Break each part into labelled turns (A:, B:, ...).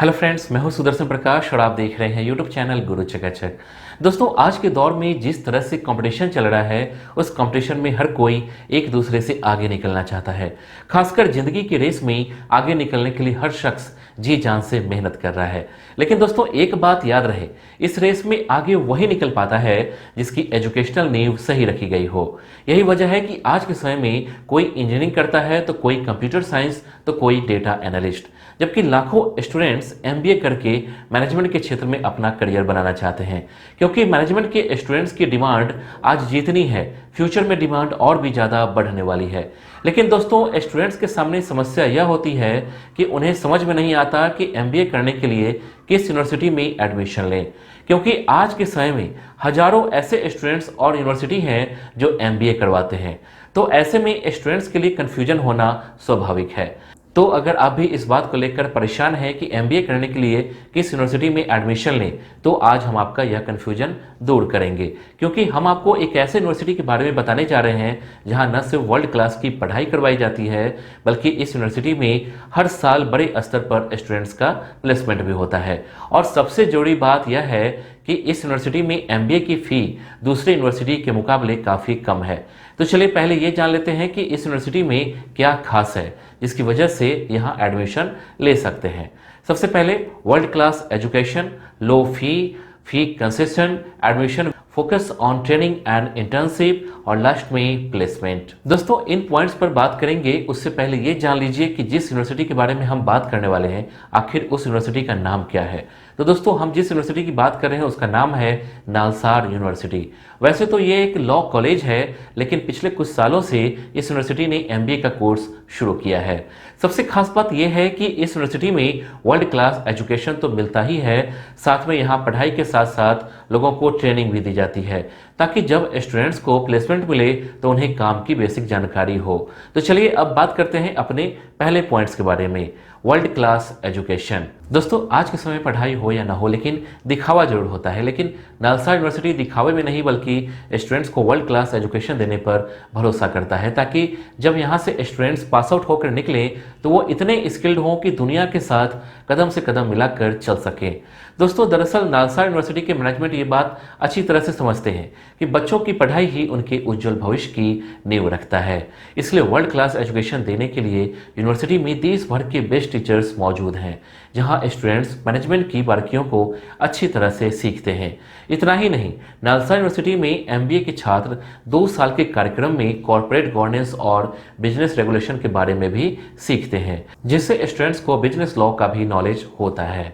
A: Hello friends, मैं हूं सुदर्शन प्रकाश और आप देख रहे हैं यूट्यूब चैनल गुरु चकाचक। दोस्तों, आज के दौर में जिस तरह से कंपटीशन चल रहा है, उस कंपटीशन में हर कोई एक दूसरे से आगे निकलना चाहता है। खासकर जिंदगी की रेस में आगे निकलने के लिए हर शख्स जी जान से मेहनत कर रहा है। लेकिन दोस्तों, एक बात याद रहे, इस रेस में आगे वही निकल पाता है जिसकी एजुकेशनल नींव सही रखी गई हो। यही वजह है कि आज के समय में कोई इंजीनियरिंग करता है तो कोई कंप्यूटर साइंस तो कोई डेटा एनालिस्ट, जबकि लाखों स्टूडेंट्स एमबीए करके मैनेजमेंट के क्षेत्र में अपना करियर बनाना चाहते हैं। क्योंकि मैनेजमेंट के स्टूडेंट्स की डिमांड आज जितनी है, फ्यूचर में डिमांड और भी ज़्यादा बढ़ने वाली है। लेकिन दोस्तों, स्टूडेंट्स के सामने समस्या यह होती है कि उन्हें समझ में नहीं आता कि एमबीए करने के लिए किस यूनिवर्सिटी में एडमिशन लें। क्योंकि आज के समय में हजारों ऐसे स्टूडेंट्स और यूनिवर्सिटी हैं जो एमबीए करवाते हैं, तो ऐसे में स्टूडेंट्स के लिए कन्फ्यूजन होना स्वाभाविक है। तो अगर आप भी इस बात को लेकर परेशान हैं कि एमबीए करने के लिए किस यूनिवर्सिटी में एडमिशन लें, तो आज हम आपका यह कन्फ्यूजन दूर करेंगे। क्योंकि हम आपको एक ऐसे यूनिवर्सिटी के बारे में बताने जा रहे हैं जहां न सिर्फ वर्ल्ड क्लास की पढ़ाई करवाई जाती है, बल्कि इस यूनिवर्सिटी में हर साल बड़े स्तर पर स्टूडेंट्स का प्लेसमेंट भी होता है। और सबसे जरूरी बात यह है कि इस यूनिवर्सिटी में एमबीए की फ़ी दूसरी यूनिवर्सिटी के मुकाबले काफ़ी कम है। तो चलिए पहले ये जान लेते हैं कि इस यूनिवर्सिटी में क्या खास है जिसकी वजह से यहाँ एडमिशन ले सकते हैं। सबसे पहले world class education, low fee concession, admission focus on training and internship और लास्ट में प्लेसमेंट। दोस्तों, इन पॉइंट्स पर बात करेंगे उससे पहले ये जान लीजिए कि जिस यूनिवर्सिटी के बारे में हम बात करने वाले हैं, आखिर उस यूनिवर्सिटी का नाम क्या है। तो दोस्तों, हम जिस यूनिवर्सिटी की बात कर रहे हैं उसका नाम है नालसार यूनिवर्सिटी। वैसे तो ये एक लॉ कॉलेज है, लेकिन पिछले कुछ सालों से इस यूनिवर्सिटी ने एमबीए का कोर्स शुरू किया है। सबसे खास बात यह है कि इस यूनिवर्सिटी में वर्ल्ड क्लास एजुकेशन तो मिलता ही है, साथ में यहाँ पढ़ाई के साथ साथ लोगों को ट्रेनिंग भी दी जाती है, ताकि जब स्टूडेंट्स को प्लेसमेंट मिले तो उन्हें काम की बेसिक जानकारी हो। तो चलिए अब बात करते हैं अपने पहले पॉइंट्स के बारे में, वर्ल्ड क्लास एजुकेशन। दोस्तों, आज के समय पढ़ाई हो या ना हो, लेकिन दिखावा जरूर होता है। लेकिन नालसा यूनिवर्सिटी दिखावे में नहीं बल्कि स्टूडेंट्स को वर्ल्ड क्लास एजुकेशन देने पर भरोसा करता है, ताकि जब यहाँ से स्टूडेंट्स पास आउट होकर निकलें तो वो इतने स्किल्ड हों कि दुनिया के साथ कदम से कदम मिलाकर चल सकें। दोस्तों, दरअसल नालसा यूनिवर्सिटी के मैनेजमेंट ये बात अच्छी तरह से समझते हैं कि बच्चों की पढ़ाई ही उनके उज्जवल भविष्य की नींव रखता है। इसलिए वर्ल्ड क्लास एजुकेशन देने के लिए यूनिवर्सिटी में देश भर के बेस्ट टीचर्स मौजूद हैं, जहां स्टूडेंट्स मैनेजमेंट की बारीकियों को अच्छी तरह से सीखते हैं। इतना ही नहीं, नालसा यूनिवर्सिटी में एमबीए के छात्र 2 साल के कार्यक्रम में कॉर्पोरेट गवर्नेंस और बिजनेस रेगुलेशन के बारे में भी सीखते हैं, जिससे स्टूडेंट्स को बिजनेस लॉ का भी नॉलेज होता है।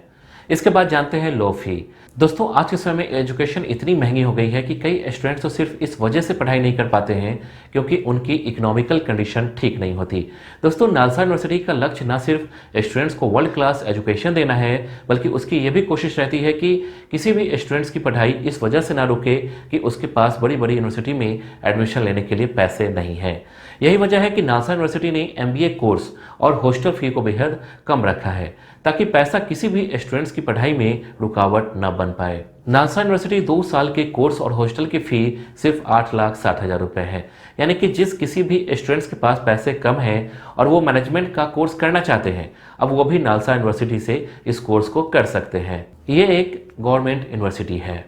A: इसके बाद जानते हैं लो फी। दोस्तों, आज के समय में एजुकेशन इतनी महंगी हो गई है कि कई स्टूडेंट्स तो सिर्फ इस वजह से पढ़ाई नहीं कर पाते हैं क्योंकि उनकी इकोनॉमिकल कंडीशन ठीक नहीं होती। दोस्तों, नालसा यूनिवर्सिटी का लक्ष्य न सिर्फ स्टूडेंट्स को वर्ल्ड क्लास एजुकेशन देना है, बल्कि उसकी ये भी कोशिश रहती है कि किसी भी स्टूडेंट्स की पढ़ाई इस वजह से ना रुके कि उसके पास बड़ी बड़ी यूनिवर्सिटी में एडमिशन लेने के लिए पैसे नहीं हैं। यही वजह है कि नालसा यूनिवर्सिटी ने एमबीए कोर्स और हॉस्टल फी को बेहद कम रखा है, ताकि पैसा किसी भी स्टूडेंट्स की पढ़ाई में रुकावट न बन पाए। नालसा यूनिवर्सिटी 2 साल के कोर्स और हॉस्टल की फी सिर्फ 8,60,000 रुपये है। यानी कि जिस किसी भी स्टूडेंट्स के पास पैसे कम हैं और वो मैनेजमेंट का कोर्स करना चाहते हैं, अब वो भी नालसा यूनिवर्सिटी से इस कोर्स को कर सकते हैं। ये एक गवर्नमेंट यूनिवर्सिटी है।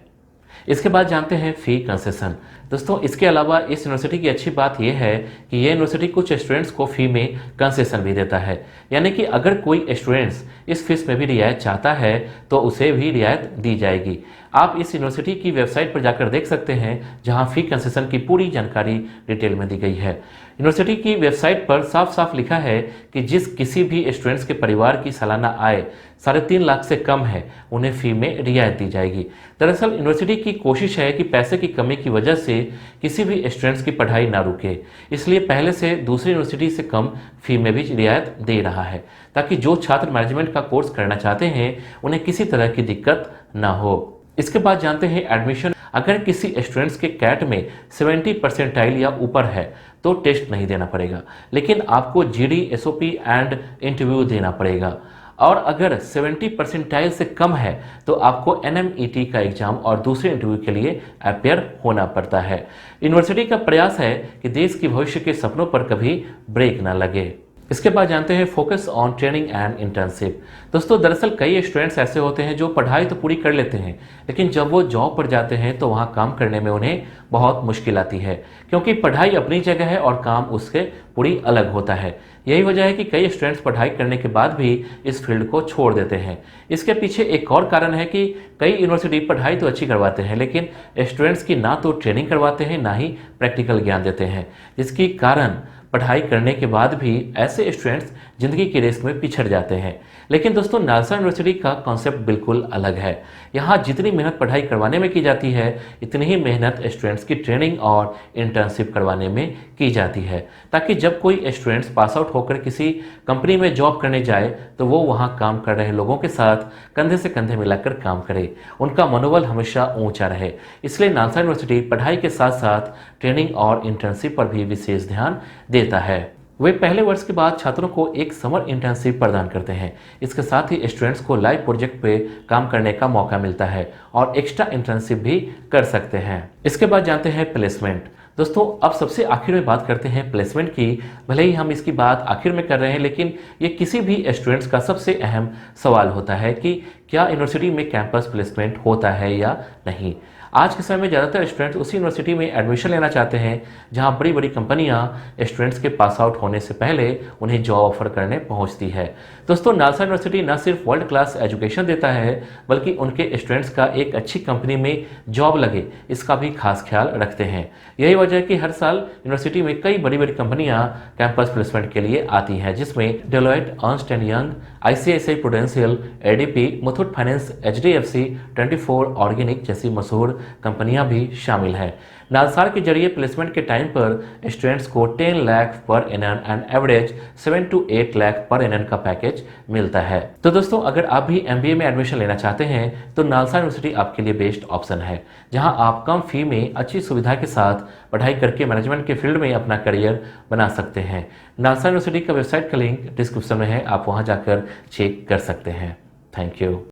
A: इसके बाद जानते हैं फ़ी कंसेशन। दोस्तों, इसके अलावा इस यूनिवर्सिटी की अच्छी बात यह है कि यह यूनिवर्सिटी कुछ स्टूडेंट्स को फ़ी में कंसेशन भी देता है। यानी कि अगर कोई स्टूडेंट्स इस फीस में भी रियायत चाहता है तो उसे भी रियायत दी जाएगी। आप इस यूनिवर्सिटी की वेबसाइट पर जाकर देख सकते हैं, जहां फ़ी कंसेशन की पूरी जानकारी डिटेल में दी गई है। यूनिवर्सिटी की वेबसाइट पर साफ साफ लिखा है कि जिस किसी भी स्टूडेंट्स के परिवार की सालाना आय 3.5 लाख से कम है, उन्हें फ़ी में रियायत दी जाएगी। दरअसल यूनिवर्सिटी की कोशिश है कि पैसे की कमी की वजह से किसी भी स्टूडेंट्स की पढ़ाई ना रुके, इसलिए पहले से दूसरी यूनिवर्सिटी से कम फ़ी में भी रियायत दे रहा है, ताकि जो छात्र मैनेजमेंट का कोर्स करना चाहते हैं उन्हें किसी तरह की दिक्कत ना हो। इसके बाद जानते हैं एडमिशन। अगर किसी स्टूडेंट्स के कैट में 70 परसेंटाइल या ऊपर है तो टेस्ट नहीं देना पड़ेगा, लेकिन आपको जीडी, एसओपी एंड इंटरव्यू देना पड़ेगा। और अगर 70 परसेंटाइल से कम है तो आपको एनएमईटी का एग्जाम और दूसरे इंटरव्यू के लिए अपेयर होना पड़ता है। यूनिवर्सिटी का प्रयास है कि देश के भविष्य के सपनों पर कभी ब्रेक ना लगे। इसके बाद जानते हैं focus on training and internship. दोस्तों दरअसल कई स्टूडेंट्स ऐसे होते हैं जो पढ़ाई तो पूरी कर लेते हैं, लेकिन जब वो जॉब पर जाते हैं तो वहाँ काम करने में उन्हें बहुत मुश्किल आती है, क्योंकि पढ़ाई अपनी जगह है और काम उसके पूरी अलग होता है। यही वजह है कि कई स्टूडेंट्स पढ़ाई करने के बाद भी इस फील्ड को छोड़ देते हैं। इसके पीछे एक और कारण है कि कई यूनिवर्सिटी पढ़ाई तो अच्छी करवाते हैं, लेकिन स्टूडेंट्स की ना तो ट्रेनिंग करवाते हैं, ना ही प्रैक्टिकल ज्ञान देते हैं, जिसके कारण पढ़ाई करने के बाद भी ऐसे स्टूडेंट्स जिंदगी की रेस में पिछड़ जाते हैं। लेकिन दोस्तों नालसा यूनिवर्सिटी का कॉन्सेप्ट बिल्कुल अलग है। यहाँ जितनी मेहनत पढ़ाई करवाने में की जाती है, इतनी ही मेहनत स्टूडेंट्स की ट्रेनिंग और इंटर्नशिप करवाने में की जाती है, ताकि जब कोई स्टूडेंट्स पास आउट होकर किसी कंपनी में जॉब करने जाए तो वो वहाँ काम कर रहे लोगों के साथ कंधे से कंधे मिलाकर काम करे, उनका मनोबल हमेशा ऊंचा रहे। इसलिए नालसा यूनिवर्सिटी पढ़ाई के साथ साथ ट्रेनिंग और इंटर्नशिप पर भी विशेष ध्यान देता है। वे पहले वर्ष के बाद छात्रों को एक समर इंटर्नशिप प्रदान करते हैं। इसके साथ ही स्टूडेंट्स को लाइव प्रोजेक्ट पे काम करने का मौका मिलता है और एक्स्ट्रा इंटर्नशिप भी कर सकते हैं। इसके बाद जानते हैं प्लेसमेंट। दोस्तों अब सबसे आखिर में बात करते हैं प्लेसमेंट की। भले ही हम इसकी बात आखिर में कर रहे हैं, लेकिन ये किसी भी स्टूडेंट्स का सबसे अहम सवाल होता है कि क्या यूनिवर्सिटी में कैंपस प्लेसमेंट होता है या नहीं। आज के समय में ज़्यादातर स्टूडेंट्स उसी यूनिवर्सिटी में एडमिशन लेना चाहते हैं जहां बड़ी बड़ी कंपनियां स्टूडेंट्स के पास आउट होने से पहले उन्हें जॉब ऑफर करने पहुंचती है। दोस्तों नालसा यूनिवर्सिटी न सिर्फ वर्ल्ड क्लास एजुकेशन देता है, बल्कि उनके स्टूडेंट्स का एक अच्छी कंपनी में जॉब लगे, इसका भी खास ख्याल रखते हैं। यही वजह है कि हर साल यूनिवर्सिटी में कई बड़ी बड़ी कंपनियां कैंपस प्लेसमेंट के लिए आती हैं, जिसमें Deloitte, Ernst and young, ICICI prudential, ADP, Muthoot finance, HDFC, 24 organic जैसी मशहूर कंपनियां भी शामिल हैं। नालसार के जरिए प्लेसमेंट के टाइम पर स्टूडेंट्स को 10 lakh per annum and average 7 to 8 lakh per annum का पैकेज मिलता है। तो दोस्तों अगर आप भी MBA में एडमिशन लेना चाहते हैं तो नालसा यूनिवर्सिटी आपके लिए बेस्ट ऑप्शन है, जहां आप कम फी में अच्छी सुविधा के साथ पढ़ाई करके मैनेजमेंट के फील्ड में अपना करियर बना सकते हैं। नालसा यूनिवर्सिटी का वेबसाइट का लिंक डिस्क्रिप्शन में है, आप वहां जाकर चेक कर सकते हैं। Thank you.